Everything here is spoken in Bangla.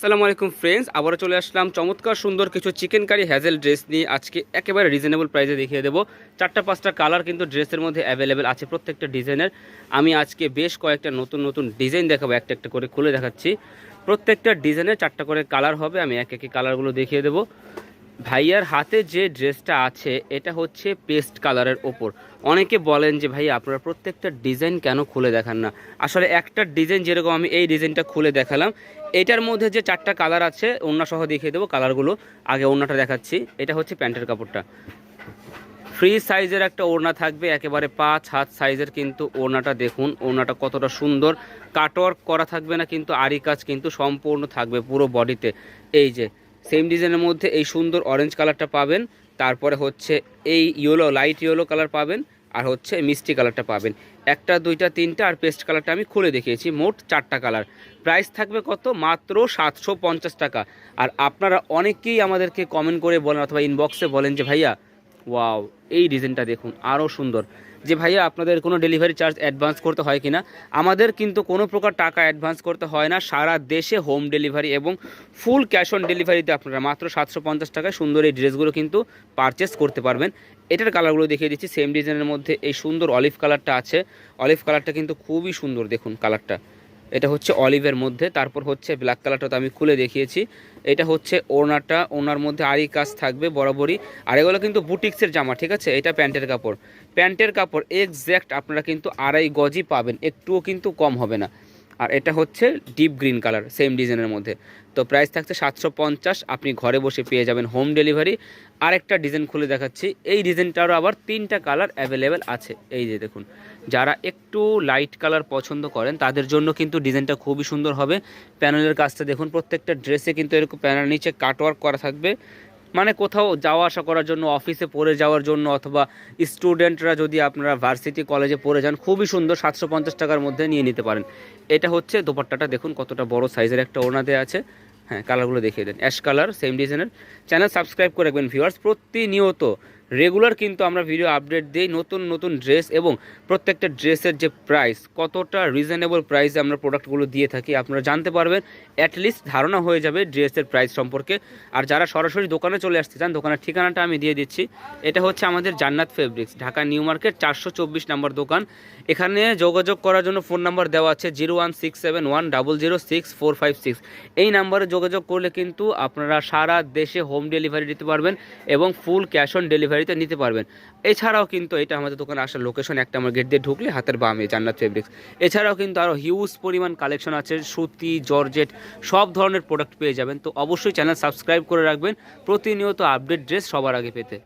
আসসালামু আলাইকুম ফ্রেন্ডস, আবারও চলে আসলাম চমৎকার সুন্দর কিছু চিকেন কারি হ্যাজেল ড্রেস নিয়ে। আজকে একেবারে রিজনেবল প্রাইসে দেখিয়ে দেবো। 4-5টা কালার কিন্তু ড্রেসের মধ্যে অ্যাভেলেবেল আছে প্রত্যেকটা ডিজাইনের। আমি আজকে বেশ কয়েকটা নতুন নতুন ডিজাইন দেখাবো, একটা একটা করে খুলে দেখাচ্ছি। প্রত্যেকটা ডিজাইনের 4টা করে কালার হবে, আমি এক একই কালারগুলো দেখিয়ে দেবো। ভাইয়ার হাতে যে ড্রেসটা আছে এটা হচ্ছে পেস্ট কালারের ওপর। অনেকে বলেন যে ভাই আপনারা প্রত্যেকটা ডিজাইন কেন খুলে দেখান না। আসলে একটা ডিজাইন যেরকম আমি এই ডিজাইনটা খুলে দেখালাম, এটার মধ্যে যে 4টা কালার আছে ওড়না সহ দেখিয়ে দেবো কালারগুলো। আগে ওড়নাটা দেখাচ্ছি। এটা হচ্ছে প্যান্টের কাপড়টা, ফ্রি সাইজের একটা ওড়না থাকবে, একেবারে 5 হাত সাইজের কিন্তু ওড়নাটা। দেখুন ওড়নাটা কতটা সুন্দর, কাটওয়ার্ক করা থাকবে না কিন্তু আরি কাজ কিন্তু সম্পূর্ণ থাকবে পুরো বডিতে। এই যে সেম ডিজাইনের মধ্যে এই সুন্দর অরেঞ্জ কালারটা পাবেন, তারপরে হচ্ছে এই ইয়েলো, লাইট ইয়েলো কালার পাবেন, আর হচ্ছে মিষ্টি কালারটা পাবেন। একটা, দুইটা, তিনটা আর পেস্ট কালারটা আমি খুলে দেখিয়েছি। মোট 4টা কালার। প্রাইস থাকবে কত? মাত্র 750 টাকা। আর আপনারা অনেকেই আমাদেরকে কমেন্ট করে বলেন অথবা ইনবক্সে বলেন যে ভাইয়া ওয়াও এই ডিজাইনটা দেখুন আরও সুন্দর, যে ভাইয়া আপনাদের কোনো ডেলিভারি চার্জ অ্যাডভান্স করতে হয় কিনা। আমাদের কিন্তু কোনো প্রকার টাকা অ্যাডভান্স করতে হয় না, সারা দেশে হোম ডেলিভারি এবং ফুল ক্যাশ অন ডেলিভারিতে আপনারা মাত্র 750 টাকায় সুন্দর এই ড্রেসগুলো কিন্তু পারচেস করতে পারবেন। এটার কালারগুলো দেখিয়ে দিচ্ছি। সেম ডিজাইনের মধ্যে এই সুন্দর অলিভ কালারটা আছে, অলিভ কালারটা কিন্তু খুবই সুন্দর, দেখুন কালারটা। এটা হচ্ছে অলিভের মধ্যে, তারপর হচ্ছে ব্ল্যাক কালারটা তো আমি খুলে দেখিয়েছি। এটা হচ্ছে ওড়নাটা, ওড়নার মধ্যে আরি কাজ থাকবে বরাবরই। আর এগুলো কিন্তু বুটিক্সের জামা, ঠিক আছে। এটা প্যান্টের কাপড়, প্যান্টের কাপড় এক্স্যাক্ট আপনারা কিন্তু 2.5 গজই পাবেন, একটুও কিন্তু কম হবে না। আর এটা হচ্ছে ডিপ গ্রিন কালার সেম ডিজাইনের মধ্যে। তো প্রাইস থাকছে 750, আপনি ঘরে বসে পেয়ে যাবেন হোম ডেলিভারি। আরেকটা ডিজাইন খুলে দেখাচ্ছি। এই ডিজাইনটারও আবার 3টা কালার অ্যাভেলেবেল আছে। এই যে দেখুন, যারা একটু লাইট কালার পছন্দ করেন তাদের জন্য কিন্তু ডিজাইনটা খুবই সুন্দর হবে। প্যানেলের কাজটা দেখুন, প্রত্যেকটা ড্রেসে কিন্তু এরকম প্যানেল নিচে কাটওয়ার্ক করা থাকবে। মানে কোথাও যাওয়া আসা করার জন্য, অফিসে পড়ে যাওয়ার জন্য, অথবা স্টুডেন্টরা যদি আপনারা ভার্সিটি কলেজে পড়ে যান, খুবই সুন্দর 750 টাকার মধ্যে নিয়ে নিতে পারেন। এটা হচ্ছে দোপাট্টাটা, দেখুন কতটা বড় সাইজের একটা ওড়না দেওয়া আছে। হ্যাঁ, কালারগুলো দেখিয়ে দেন। অ্যাশ কালার সেম ডিজাইনের। চ্যানেল সাবস্ক্রাইব করে রাখবেন ভিউয়ার্স, প্রতিনিয়ত রেগুলার কিন্তু আমরা ভিডিও আপডেট দিই নতুন নতুন ড্রেস, এবং প্রত্যেকটা ড্রেসের যে প্রাইস, কতটা রিজনেবল প্রাইসে আমরা প্রোডাক্টগুলো দিয়ে থাকি আপনারা জানতে পারবেন। অ্যাটলিস্ট ধারণা হয়ে যাবে ড্রেসের প্রাইস সম্পর্কে। আর যারা সরাসরি দোকানে চলে আসতে চান, দোকানের ঠিকানাটা আমি দিয়ে দিচ্ছি। এটা হচ্ছে আমাদের জান্নাত ফেব্রিক্স, ঢাকা নিউ মার্কেট 424 নম্বর দোকান। এখানে যোগাযোগ করার জন্য ফোন নাম্বার দেওয়া আছে 01671006456। এই নাম্বারে যোগাযোগ করলে কিন্তু আপনারা সারা দেশে হোম ডেলিভারি দিতে পারবেন এবং ফুল ক্যাশ অন ডেলিভারিতে নিতে পারবেন। এছাড়াও কিন্তু এটা আমাদের দোকানে আসার লোকেশন একটা, আমার গেট দিয়ে ঢুকলে হাতের বামে জান্নাত ফেব্রিক্স। এছাড়াও কিন্তু আরও হিউজ পরিমাণ কালেকশন আছে, সুতি, জর্জেট, সব ধরনের প্রোডাক্ট পেয়ে যাবেন। তো অবশ্যই চ্যানেল সাবস্ক্রাইব করে রাখবেন প্রতিনিয়ত আপডেট ড্রেস সবার আগে পেতে।